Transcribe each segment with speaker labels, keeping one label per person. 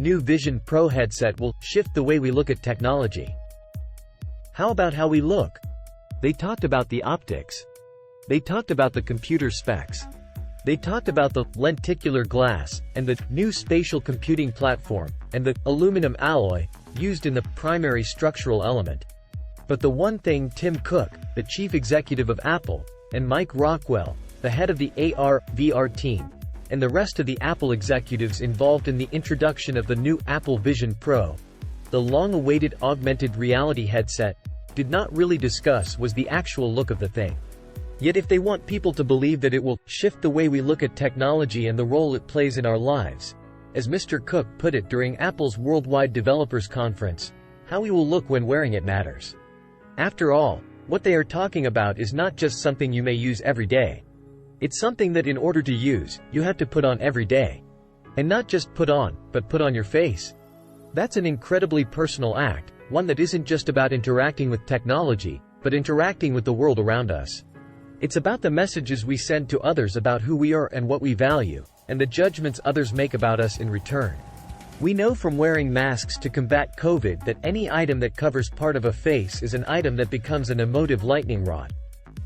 Speaker 1: new Vision Pro headset will shift the way we look at technology. How about how we look? They talked about the optics. They talked about the computer specs. They talked about the lenticular glass, and the new spatial computing platform, and the aluminum alloy used in the primary structural element. But the one thing Tim Cook, the chief executive of Apple, and Mike Rockwell, the head of the AR/VR team, and the rest of the Apple executives involved in the introduction of the new Apple Vision Pro, the long-awaited augmented reality headset, did not really discuss was the actual look of the thing. Yet if they want people to believe that it will shift the way we look at technology and the role it plays in our lives, as Mr. Cook put it during Apple's Worldwide Developers Conference, how we will look when wearing it matters. After all, what they are talking about is not just something you may use every day. It's something that in order to use, you have to put on every day. And not just put on, but put on your face. That's an incredibly personal act, one that isn't just about interacting with technology, but interacting with the world around us. It's about the messages we send to others about who we are and what we value, and the judgments others make about us in return. We know from wearing masks to combat COVID that any item that covers part of a face is an item that becomes an emotive lightning rod.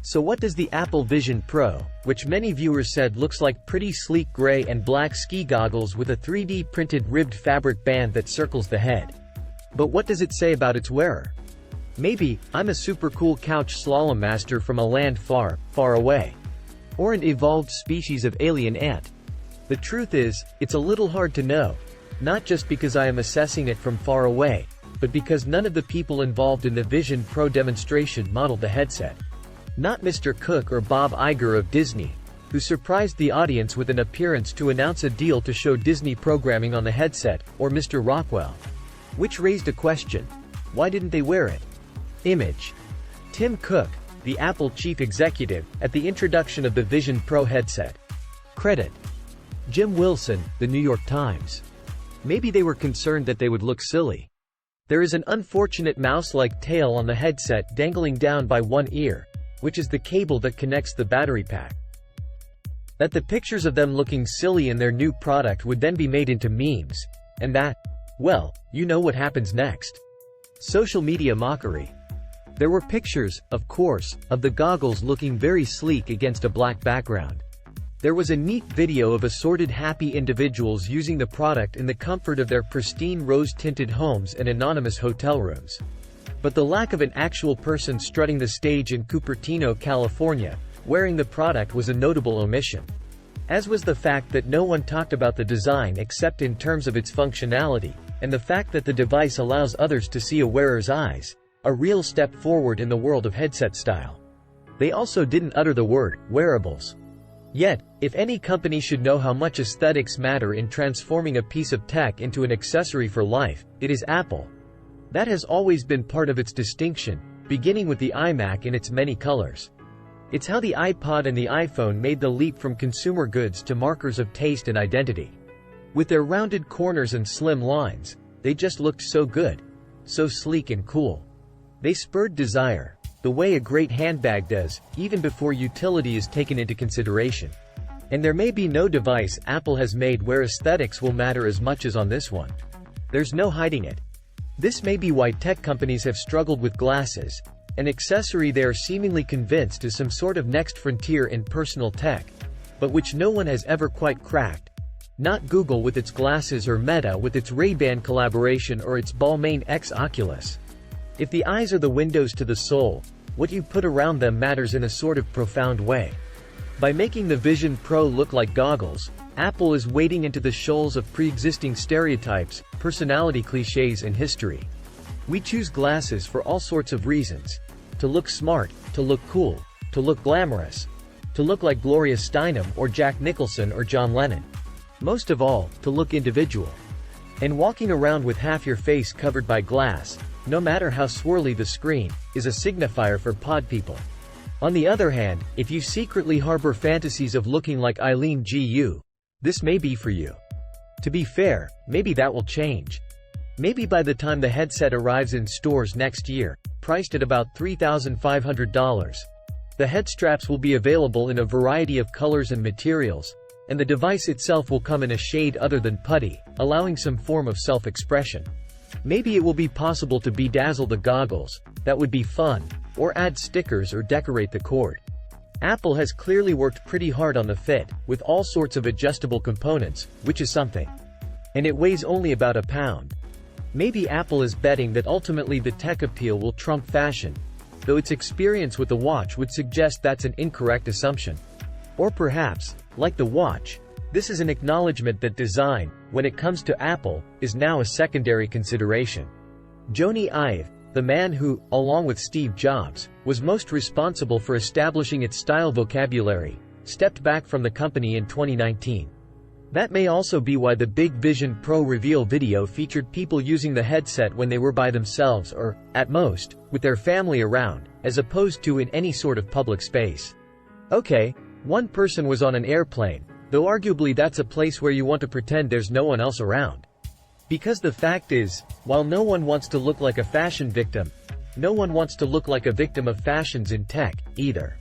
Speaker 1: So what does the Apple Vision Pro, which many viewers said looks like pretty sleek gray and black ski goggles with a 3D printed ribbed fabric band that circles the head? But what does it say about its wearer? Maybe, I'm a super cool couch slalom master from a land far, far away. Or an evolved species of alien ant. The truth is, it's a little hard to know. Not just because I am assessing it from far away, but because none of the people involved in the Vision Pro demonstration modeled the headset. Not Mr. Cook or Bob Iger of Disney, who surprised the audience with an appearance to announce a deal to show Disney programming on the headset, or Mr. Rockwell. Which raised a question. Why didn't they wear it? Image. Tim Cook, the Apple chief executive, at the introduction of the Vision Pro headset. Credit. Jim Wilson, The New York Times. Maybe they were concerned that they would look silly. There is an unfortunate mouse-like tail on the headset dangling down by one ear, which is the cable that connects the battery pack. That the pictures of them looking silly in their new product would then be made into memes, and that, well, you know what happens next. Social media mockery. There were pictures, of course, of the goggles looking very sleek against a black background. There was a neat video of assorted happy individuals using the product in the comfort of their pristine rose-tinted homes and anonymous hotel rooms. But the lack of an actual person strutting the stage in Cupertino, California, wearing the product was a notable omission. As was the fact that no one talked about the design except in terms of its functionality, and the fact that the device allows others to see a wearer's eyes, a real step forward in the world of headset style. They also didn't utter the word wearables. Yet, if any company should know how much aesthetics matter in transforming a piece of tech into an accessory for life, it is Apple. That has always been part of its distinction, beginning with the iMac in its many colors. It's how the iPod and the iPhone made the leap from consumer goods to markers of taste and identity. With their rounded corners and slim lines, they just looked so good, so sleek and cool. They spurred desire, the way a great handbag does, even before utility is taken into consideration. And there may be no device Apple has made where aesthetics will matter as much as on this one. There's no hiding it. This may be why tech companies have struggled with glasses, an accessory they are seemingly convinced is some sort of next frontier in personal tech, but which no one has ever quite cracked. Not Google with its glasses or Meta with its Ray-Ban collaboration or its Balmain X Oculus. If the eyes are the windows to the soul, what you put around them matters in a sort of profound way. By making the Vision Pro look like goggles, Apple is wading into the shoals of pre-existing stereotypes, personality cliches and history. We choose glasses for all sorts of reasons. To look smart, to look cool, to look glamorous, to look like Gloria Steinem or Jack Nicholson or John Lennon. Most of all, to look individual. And walking around with half your face covered by glass, no matter how swirly the screen, is a signifier for pod people. On the other hand, if you secretly harbor fantasies of looking like Eileen Gu, this may be for you. To be fair, maybe that will change. Maybe by the time the headset arrives in stores next year, priced at about $3,500, the head straps will be available in a variety of colors and materials, and the device itself will come in a shade other than putty, allowing some form of self-expression. Maybe it will be possible to bedazzle the goggles, that would be fun, or add stickers or decorate the cord. Apple has clearly worked pretty hard on the Fit, with all sorts of adjustable components, which is something. And it weighs only about a pound. Maybe Apple is betting that ultimately the tech appeal will trump fashion, though its experience with the watch would suggest that's an incorrect assumption. Or perhaps, like the watch, this is an acknowledgement that design, when it comes to Apple, is now a secondary consideration. Jony Ive, the man who, along with Steve Jobs, was most responsible for establishing its style vocabulary, stepped back from the company in 2019. That may also be why the Big Vision Pro reveal video featured people using the headset when they were by themselves or, at most, with their family around, as opposed to in any sort of public space. Okay, one person was on an airplane, though arguably that's a place where you want to pretend there's no one else around. Because the fact is, while no one wants to look like a fashion victim, no one wants to look like a victim of fashions in tech, either.